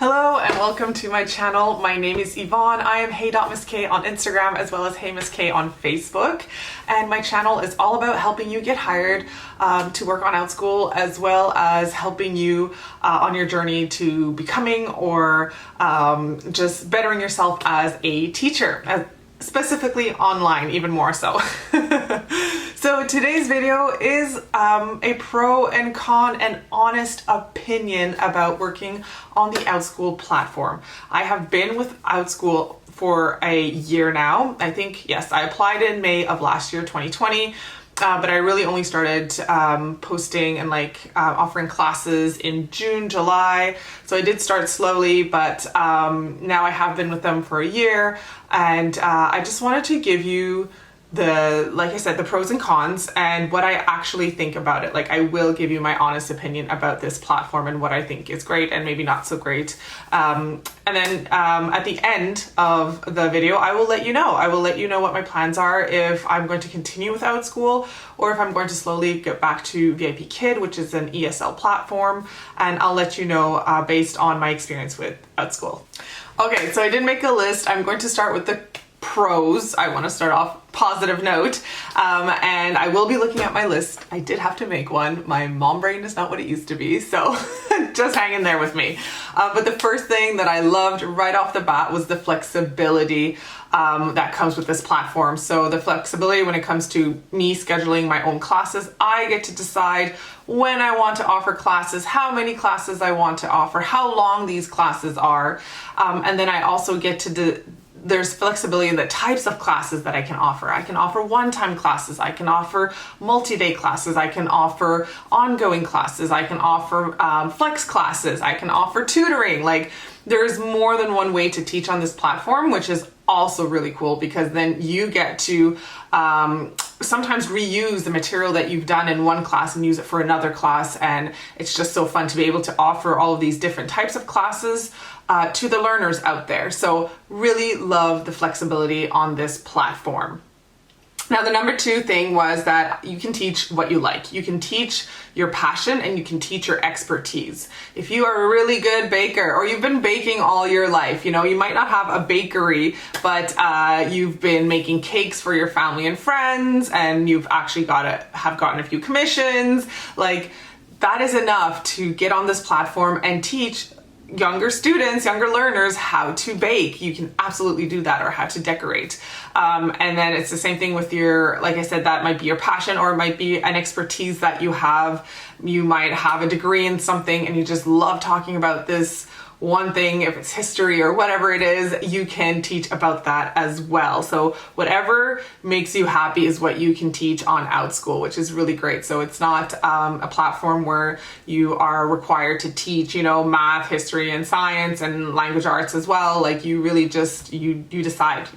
Hello and welcome to my channel. My name is Yvonne. I am hey.missk on Instagram as well as heymissk on Facebook. And my channel is all about helping you get hired to work on Outschool, as well as helping you on your journey to becoming or just bettering yourself as a teacher, specifically online, even more so. So today's video is a pro and con and honest opinion about working on the Outschool platform. I have been with Outschool for a year now. I think, yes, I applied in May of last year, 2020. But I really only started posting and offering classes in June, July. So I did start slowly, but now I have been with them for a year. And I just wanted to give you the pros and cons and what I actually think about it. I will give you my honest opinion about this platform and what I think is great and maybe not so great. And then at the end of the video, I will let you know. I will let you know what my plans are, if I'm going to continue with Outschool or if I'm going to slowly get back to VIPKid, which is an ESL platform. And I'll let you know based on my experience with Outschool. Okay, so I did make a list. I'm going to start with the pros. I want to start off positive note, and I will be looking at my list. I did have to make one. My mom brain is not what it used to be, so just hang in there with me. But the first thing that I loved right off the bat was the flexibility that comes with this platform. So the flexibility when it comes to me scheduling my own classes. I get to decide when I want to offer classes, how many classes I want to offer, how long these classes are, and then I also get to there's flexibility in the types of classes that I can offer. I can offer one-time classes, I can offer multi-day classes, I can offer ongoing classes, I can offer flex classes, I can offer tutoring. There's more than one way to teach on this platform, which is also really cool because then you get to sometimes reuse the material that you've done in one class and use it for another class. And it's just so fun to be able to offer all of these different types of classes to the learners out there. So really love the flexibility on this platform. Now, the number two thing was that you can teach what you like. You can teach your passion and you can teach your expertise. If you are a really good baker or you've been baking all your life, you might not have a bakery, but you've been making cakes for your family and friends and you've actually have gotten a few commissions. That is enough to get on this platform and teach younger students, younger learners how to bake. You can absolutely do that, or how to decorate. And then it's the same thing with your, like I said, that might be your passion or it might be an expertise that you have. You might have a degree in something and you just love talking about this one thing. If it's history or whatever it is, you can teach about that as well. So whatever makes you happy is what you can teach on Outschool, which is really great. So it's not a platform where you are required to teach, math, history, and science and language arts as well. You really just, you decide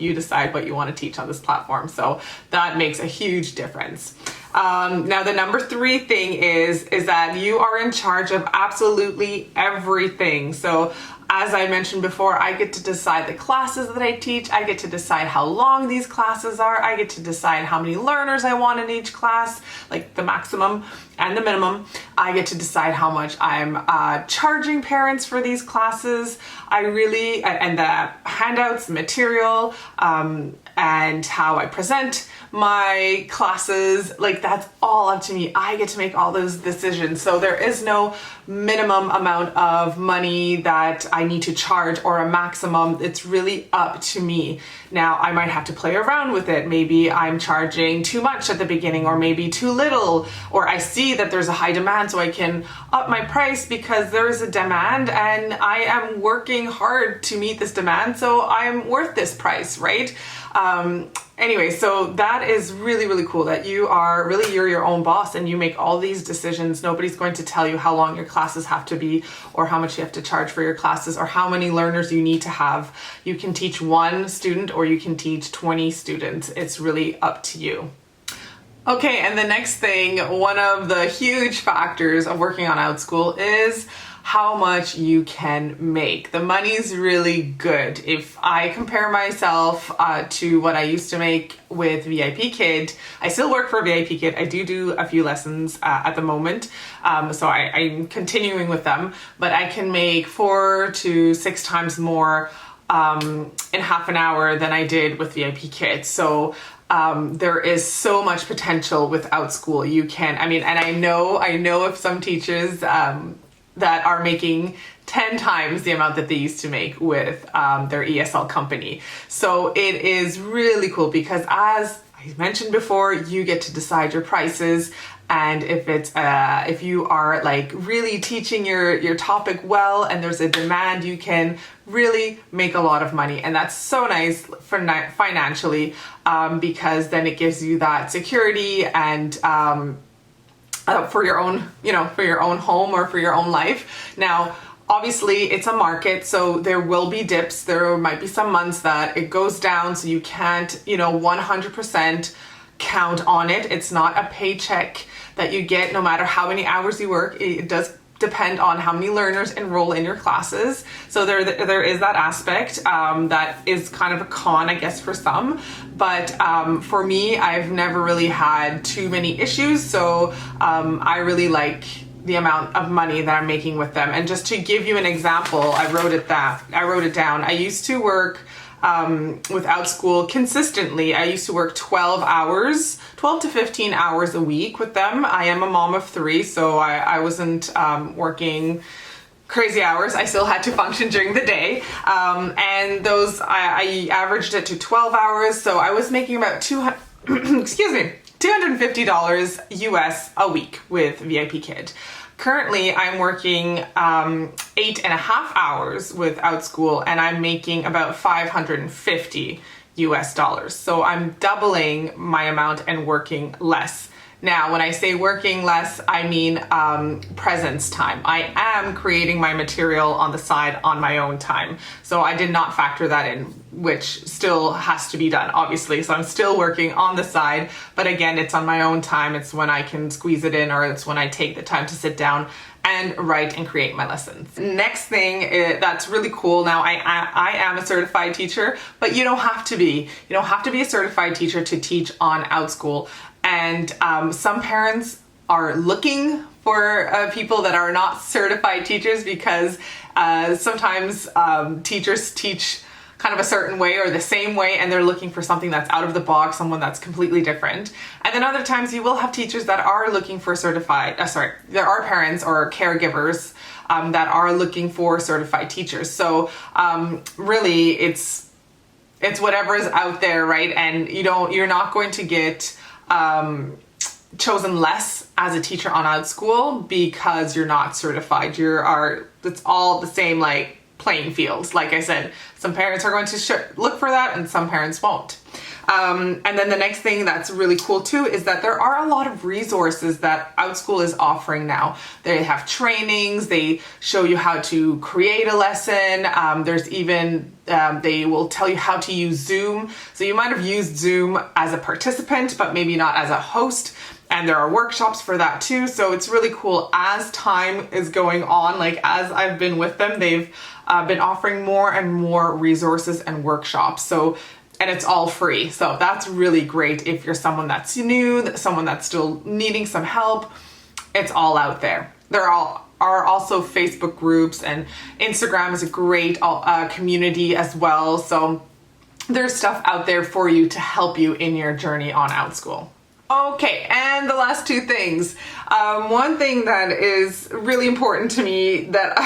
what you want to teach on this platform. So that makes a huge difference. Now the number three thing is that you are in charge of absolutely everything. So as I mentioned before, I get to decide the classes that I teach. I get to decide how long these classes are. I get to decide how many learners I want in each class, the maximum and the minimum. I get to decide how much I'm charging parents for these classes. And the handouts, material, and how I present my classes, that's all up to me. I get to make all those decisions. So there is no minimum amount of money that I need to charge or a maximum. It's really up to me. Now, I might have to play around with it. Maybe I'm charging too much at the beginning or maybe too little, or I see that there's a high demand so I can up my price because there is a demand and I am working hard to meet this demand, so I'm worth this price, right? Anyway, so that is really, really cool that you're your own boss and you make all these decisions. Nobody's going to tell you how long your classes have to be or how much you have to charge for your classes or how many learners you need to have. You can teach one student or you can teach 20 students. It's really up to you. Okay, and the next thing, one of the huge factors of working on Outschool is how much you can make. The money's really good. If I compare myself to what I used to make with VIPKid, I still work for VIPKid. I do a few lessons at the moment, so I'm continuing with them, but I can make 4 to 6 times more in half an hour than I did with VIPKid. So there is so much potential with Outschool. You can, I mean, and I know of some teachers that are making 10 times the amount that they used to make with their ESL company. So it is really cool because, as I mentioned before, you get to decide your prices. And if you are like really teaching your topic well and there's a demand, you can really make a lot of money. And that's so nice for financially, because then it gives you that security and for your own, for your own home or for your own life. Now, obviously it's a market, so there will be dips. There might be some months that it goes down, so you can't, 100% count on it. It's not a paycheck that you get no matter how many hours you work. It does depend on how many learners enroll in your classes. So there is that aspect that is kind of a con, I guess, for some. But for me, I've never really had too many issues. So I really like the amount of money that I'm making with them. And just to give you an example, I wrote it down. I used to work with Outschool consistently. I used to work 12 to 15 hours a week with them. I am a mom of 3, so I wasn't working crazy hours. I still had to function during the day. And those, I averaged it to 12 hours. So I was making about $250 US a week with VIPKid. Currently, I'm working 8.5 hours with Outschool, and I'm making about $550 US. So I'm doubling my amount and working less. Now, when I say working less, I mean presence time. I am creating my material on the side on my own time. So I did not factor that in, which still has to be done, obviously. So I'm still working on the side, but again, it's on my own time. It's when I can squeeze it in, or it's when I take the time to sit down and write and create my lessons. Next thing that's really cool. Now, I am a certified teacher, but you don't have to be. You don't have to be a certified teacher to teach on Outschool. And some parents are looking for people that are not certified teachers, because sometimes teachers teach kind of a certain way or the same way, and they're looking for something that's out of the box, someone that's completely different. And then other times you will have teachers that are looking for there are parents or caregivers that are looking for certified teachers. So really it's whatever is out there, right? And you're not going to get chosen less as a teacher on Outschool because you're not certified. It's all the same, like, playing fields. Like I said, some parents are going to look for that and some parents won't. And then the next thing that's really cool too is that there are a lot of resources that Outschool is offering now. They have trainings, they show you how to create a lesson. There's even, they will tell you how to use Zoom. So you might have used Zoom as a participant, but maybe not as a host. And there are workshops for that too. So it's really cool. As time is going on, like as I've been with them, they've been offering more and more resources and workshops. And it's all free. So that's really great if you're someone that's new, someone that's still needing some help. It's all out there. There are also Facebook groups, and Instagram is a great community as well. So there's stuff out there for you to help you in your journey on Outschool. Okay, and the last 2 things. One thing that is really important to me that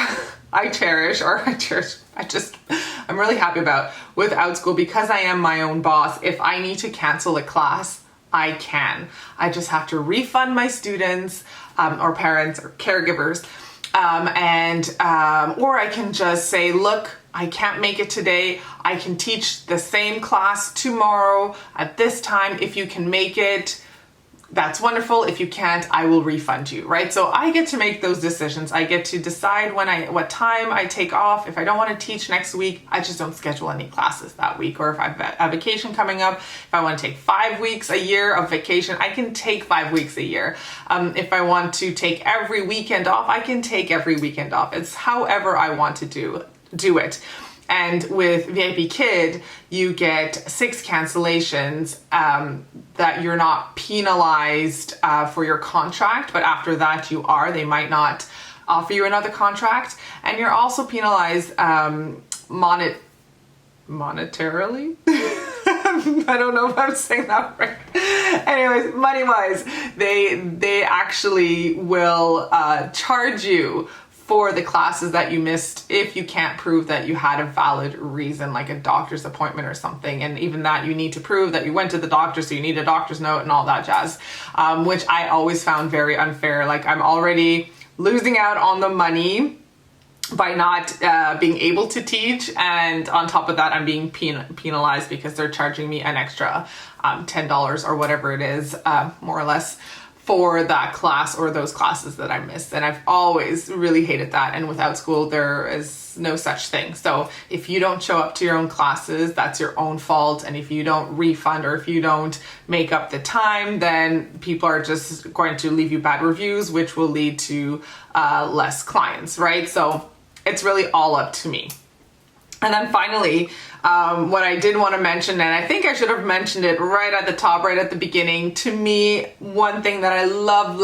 I'm really happy about with Outschool, because I am my own boss. If I need to cancel a class, I can. I just have to refund my students or parents or caregivers, or I can just say, look, I can't make it today. I can teach the same class tomorrow at this time. If you can make it, that's wonderful. If you can't, I will refund you, right? So I get to make those decisions. I get to decide what time I take off. If I don't want to teach next week, I just don't schedule any classes that week. Or if I have a vacation coming up, if I want to take 5 weeks a year of vacation, I can take 5 weeks a year. If I want to take every weekend off, I can take every weekend off. It's however I want to do it. And with VIPKid, you get 6 cancellations that you're not penalized for your contract, but after that you are. They might not offer you another contract. And you're also penalized monetarily. I don't know if I'm saying that right. Anyways, money-wise, they actually will charge you for the classes that you missed if you can't prove that you had a valid reason, like a doctor's appointment or something. And even that, you need to prove that you went to the doctor, so you need a doctor's note and all that jazz, which I always found very unfair. Like, I'm already losing out on the money by not being able to teach, and on top of that, I'm being penalized because they're charging me an extra $10 or whatever it is, more or less, for that class or those classes that I missed. And I've always really hated that. And with Outschool, there is no such thing. So if you don't show up to your own classes, that's your own fault. And if you don't refund or if you don't make up the time, then people are just going to leave you bad reviews, which will lead to less clients, right? So it's really all up to me. And then finally, what I did want to mention, and I think I should have mentioned it right at the top, right at the beginning, to me, one thing that I love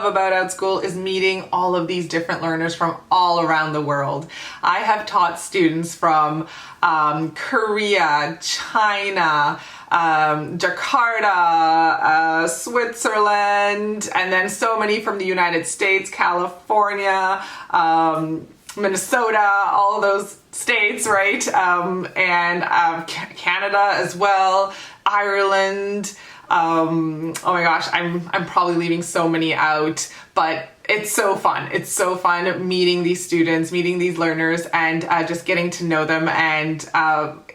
about Outschool is meeting all of these different learners from all around the world. I have taught students from Korea, China, Jakarta, Switzerland, and then so many from the United States, California, Minnesota, all of those states, right? And Canada as well, Ireland. Oh my gosh, I'm probably leaving so many out, but it's so fun. It's so fun meeting these students, meeting these learners, and just getting to know them. And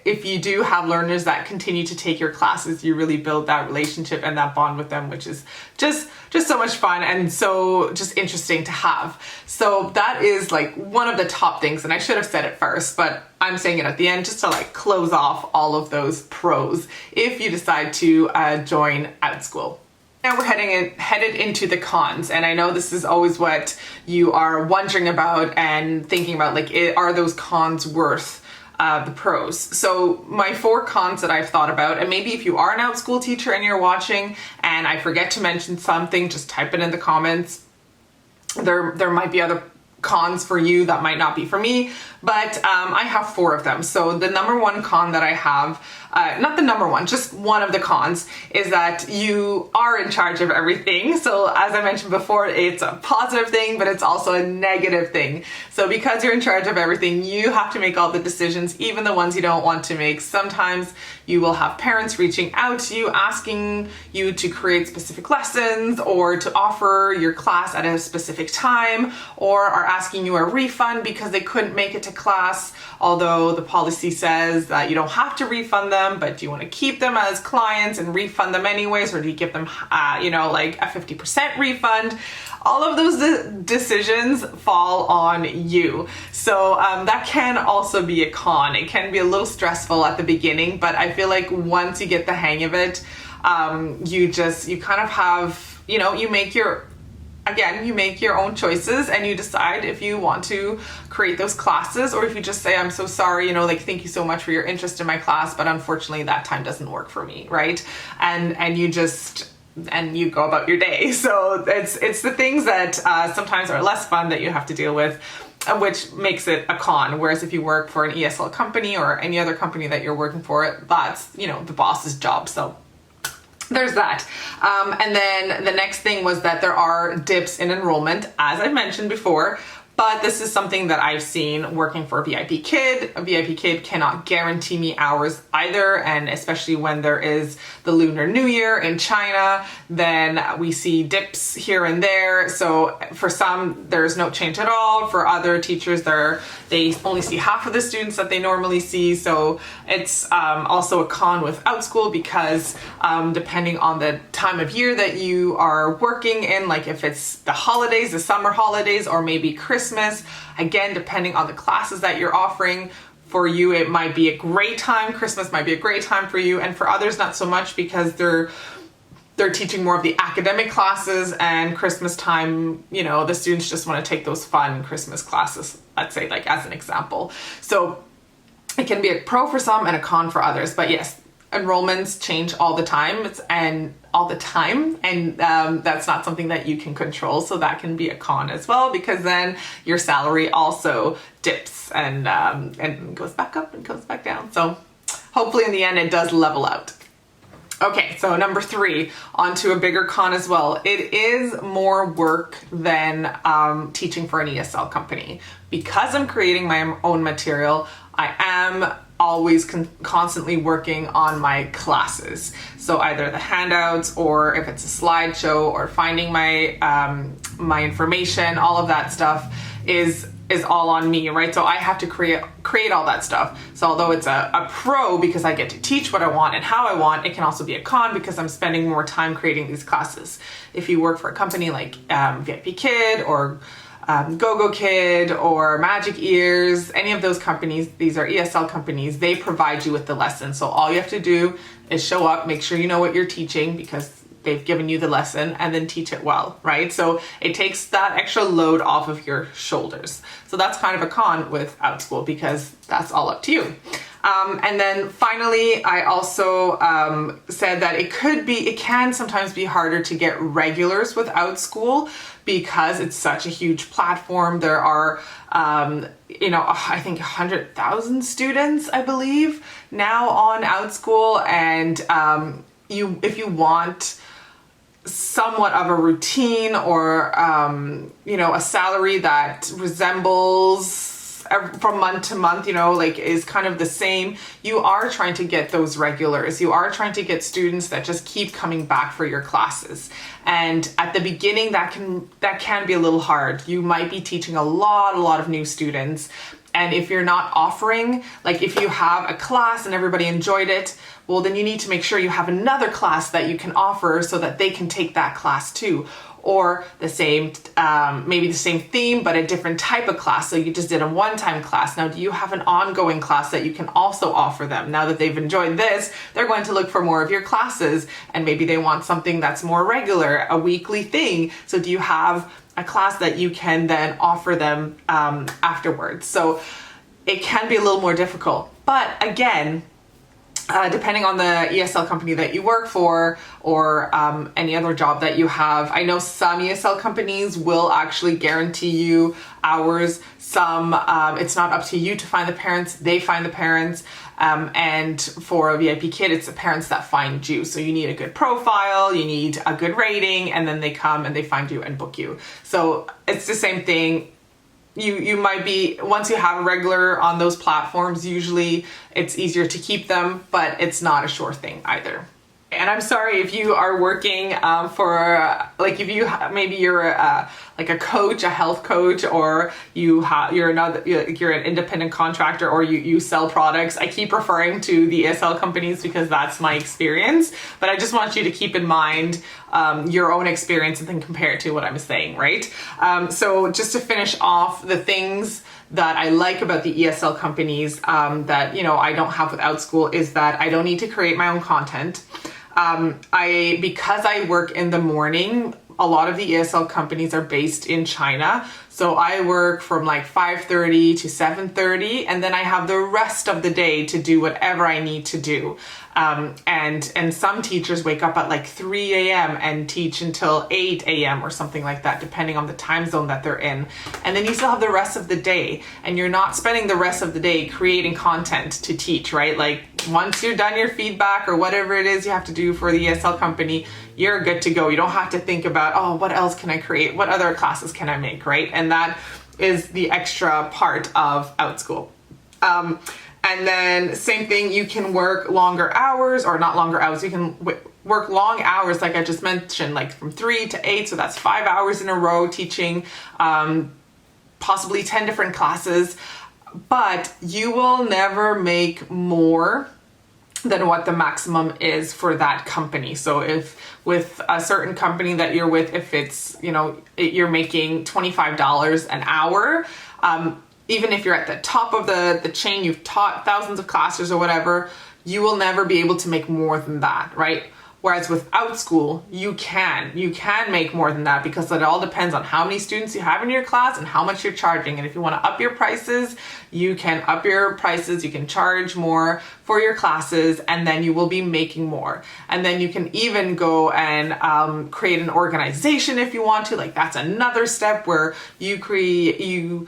if you do have learners that continue to take your classes, you really build that relationship and that bond with them, which is just so much fun and so just interesting to have. So that is like one of the top things, and I should have said it first, but I'm saying it at the end just to like close off all of those pros if you decide to join Outschool. Now we're headed into the cons, and I know this is always what you are wondering about and thinking about, like, are those cons worth the pros? So my 4 cons that I've thought about, and maybe if you are an Outschool teacher and you're watching and I forget to mention something, just type it in the comments. There might be other cons for you that might not be for me, but I have 4 of them. So the number 1 con that I have, not the number 1, just one of the cons, is that you are in charge of everything. So as I mentioned before, it's a positive thing, but it's also a negative thing. So because you're in charge of everything, you have to make all the decisions, even the ones you don't want to make. Sometimes you will have parents reaching out to you, asking you to create specific lessons or to offer your class at a specific time, or are asking you a refund because they couldn't make it to class, although the policy says that you don't have to refund them, but do you want to keep them as clients and refund them anyways, or do you give them like a 50% refund? All of those decisions fall on you. So that can also be a con. It can be a little stressful at the beginning, but I feel like once you get the hang of it, you kind of have, you make your own choices and you decide if you want to create those classes, or if you just say, I'm so sorry, thank you so much for your interest in my class, but unfortunately that time doesn't work for me, right? And you go about your day. So it's the things that sometimes are less fun that you have to deal with, which makes it a con. Whereas if you work for an ESL company or any other company that you're working for, that's, the boss's job. So there's that. And then the next thing was that there are dips in enrollment, as I've mentioned before, But this is something that I've seen working for VIPKid. A VIPKid cannot guarantee me hours either, and especially when there is the Lunar New Year in China, then we see dips here and there. So for some, there's no change at all. For other teachers, they only see half of the students that they normally see. So it's also a con with Outschool because depending on the time of year that you are working in, like if it's the holidays, the summer holidays, or maybe Christmas, again, depending on the classes that you're offering, for you it might be a great time. Christmas might be a great time for you, and for others not so much because they're teaching more of the academic classes, and Christmas time, you know, the students just want to take those fun Christmas classes, let's say, like as an example. So it can be a pro for some and a con for others. But yes, enrollments change all the time, and that's not something that you can control. So that can be a con as well, because then your salary also dips and goes back up and goes back down. So hopefully in the end it does level out. Okay, so number 3, onto a bigger con as well. It is more work than teaching for an ESL company. Because I'm creating my own material, I am always constantly working on my classes. So either the handouts, or if it's a slideshow, or finding my my information, all of that stuff is all on me, right? So I have to create all that stuff. So although it's a pro because I get to teach what I want and how I want, it can also be a con because I'm spending more time creating these classes. If you work for a company like VIPKid or GoGo Kid or Magic Ears, any of those companies, these are ESL companies, they provide you with the lesson. So all you have to do is show up, make sure you know what you're teaching because they've given you the lesson, and then teach it well, right? So it takes that extra load off of your shoulders. So that's kind of a con with Outschool because that's all up to you. And then finally, I also said that it can sometimes be harder to get regulars with Outschool because it's such a huge platform. There are, I think 100,000 students, I believe, now on Outschool. And if you want somewhat of a routine or, a salary that resembles from month to month, is kind of the same, you are trying to get those regulars. You are trying to get students that just keep coming back for your classes. And at the beginning, that can be a little hard. You might be teaching a lot of new students. And if you're not offering, like if you have a class and everybody enjoyed it, well, then you need to make sure you have another class that you can offer so that they can take that class too. Or the same, maybe the same theme, but a different type of class. So you just did a one-time class. Now, do you have an ongoing class that you can also offer them? Now that they've enjoyed this, they're going to look for more of your classes, and maybe they want something that's more regular, a weekly thing. So do you have a class that you can then offer them afterwards? So it can be a little more difficult. But again, depending on the ESL company that you work for or any other job that you have. I know some ESL companies will actually guarantee you hours. Some, it's not up to you to find the parents, they find the parents. And for a VIPKid, it's the parents that find you. So you need a good profile, you need a good rating, and then they come and they find you and book you. So it's the same thing. You might be, once you have a regular on those platforms, usually it's easier to keep them, but it's not a sure thing either. And I'm sorry if you are working maybe you're like a coach, a health coach, or you're an independent contractor, or you sell products. I keep referring to the ESL companies because that's my experience, but I just want you to keep in mind your own experience and then compare it to what I'm saying, right? So just to finish off, the things that I like about the ESL companies that I don't have with Outschool is that I don't need to create my own content. Because I work in the morning, a lot of the ESL companies are based in China. So I work from like 5:30 to 7:30, and then I have the rest of the day to do whatever I need to do. And some teachers wake up at like 3 a.m. and teach until 8 a.m. or something like that, depending on the time zone that they're in. And then you still have the rest of the day, and you're not spending the rest of the day creating content to teach, right? Like once you're done your feedback or whatever it is you have to do for the ESL company, you're good to go. You don't have to think about, oh, what else can I create? What other classes can I make, right? And that is the extra part of Outschool. And then same thing, you can work longer hours, or not longer hours, you can work long hours, like I just mentioned, like from 3 to 8, so that's 5 hours in a row teaching possibly 10 different classes, but you will never make more than what the maximum is for that company. So if with a certain company that you're with, if it's, you know, you're making $25 an hour, even if you're at the top of the chain, you've taught thousands of classes or whatever, you will never be able to make more than that, right? Whereas with Outschool, you can make more than that, because it all depends on how many students you have in your class and how much you're charging. And if you want to up your prices, you can up your prices, you can charge more for your classes, and then you will be making more. And then you can even go and create an organization if you want to. Like, that's another step where you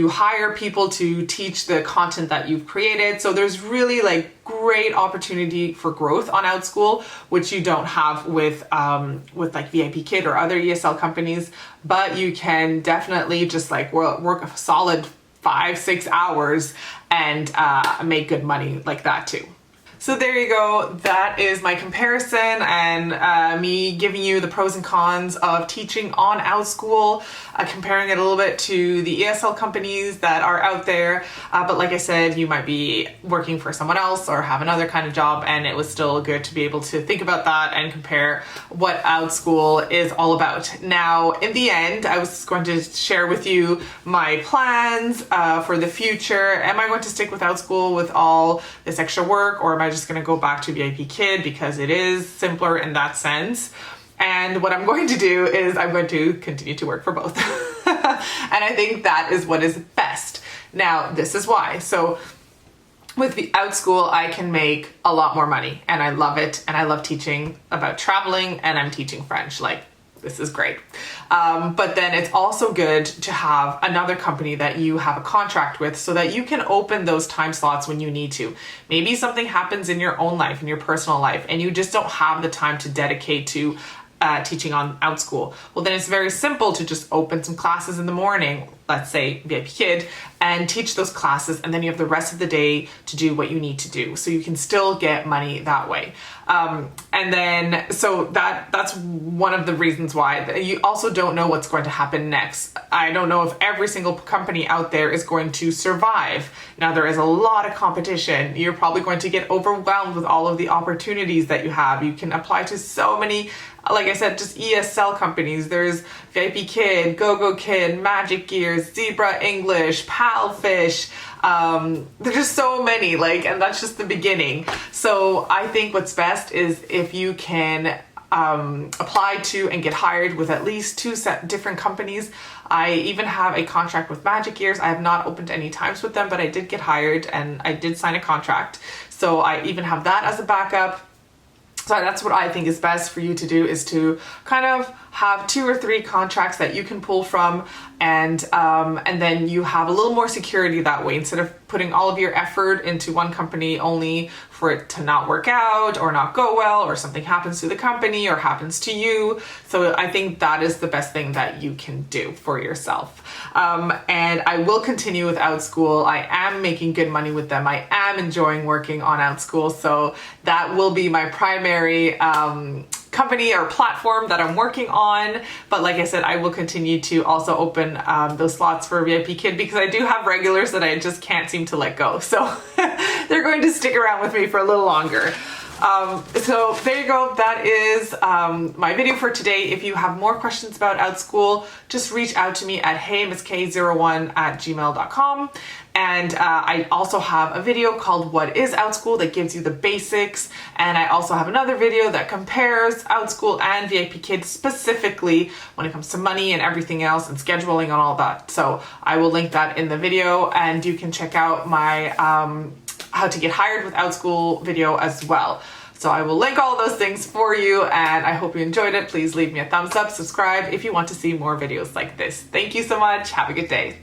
hire people to teach the content that you've created. So there's really like great opportunity for growth on Outschool, which you don't have with like VIPKid or other ESL companies. But you can definitely just like work a solid 5-6 hours and make good money like that too. So there you go. That is my comparison and me giving you the pros and cons of teaching on Outschool, comparing it a little bit to the ESL companies that are out there. But like I said, you might be working for someone else or have another kind of job, and it was still good to be able to think about that and compare what Outschool is all about. Now, in the end, I was going to share with you my plans for the future. Am I going to stick with Outschool with all this extra work, or am I just going to go back to VIPKid because it is simpler in that sense? And what I'm going to do is I'm going to continue to work for both. And I think that is what is best. Now, this is why. So with the Outschool, I can make a lot more money, and I love it. And I love teaching about traveling, and I'm teaching French. Like, this is great. But then it's also good to have another company that you have a contract with, so that you can open those time slots when you need to. Maybe something happens in your own life, in your personal life, and you just don't have the time to dedicate to teaching on Outschool. Well, then it's very simple to just open some classes in the morning, let's say VIPKid, and teach those classes, and then you have the rest of the day to do what you need to do. So you can still get money that way. And then, so that's one of the reasons why. You also don't know what's going to happen next. I don't know if every single company out there is going to survive. Now, there is a lot of competition. You're probably going to get overwhelmed with all of the opportunities that you have. You can apply to so many, like I said, just ESL companies. There's VIPKid, GoGoKid, Magic Gears, Zebra English, Palfish. There's just so many, and that's just the beginning. So I think what's best is if you can apply to and get hired with at least 2 different companies. I even have a contract with Magic Gears. I have not opened any times with them, but I did get hired and I did sign a contract. So I even have that as a backup. So that's what I think is best for you to do, is to kind of have 2 or 3 contracts that you can pull from, and then you have a little more security that way, instead of putting all of your effort into one company only for it to not work out or not go well, or something happens to the company or happens to you. So I think that is the best thing that you can do for yourself. And I will continue with Outschool. I am making good money with them. I am enjoying working on Outschool. So that will be my primary company or platform that I'm working on. But like I said, I will continue to also open those slots for VIPKid, because I do have regulars that I just can't seem to let go. So they're going to stick around with me for a little longer. So there you go. That is my video for today. If you have more questions about Outschool, just reach out to me at heymissk01@gmail.com. And I also have a video called What is Outschool, that gives you the basics. And I also have another video that compares Outschool and VIPKid, specifically when it comes to money and everything else and scheduling and all that. So I will link that in the video, and you can check out my how to get hired with Outschool video as well. So I will link all those things for you, and I hope you enjoyed it. Please leave me a thumbs up, subscribe if you want to see more videos like this. Thank you so much. Have a good day.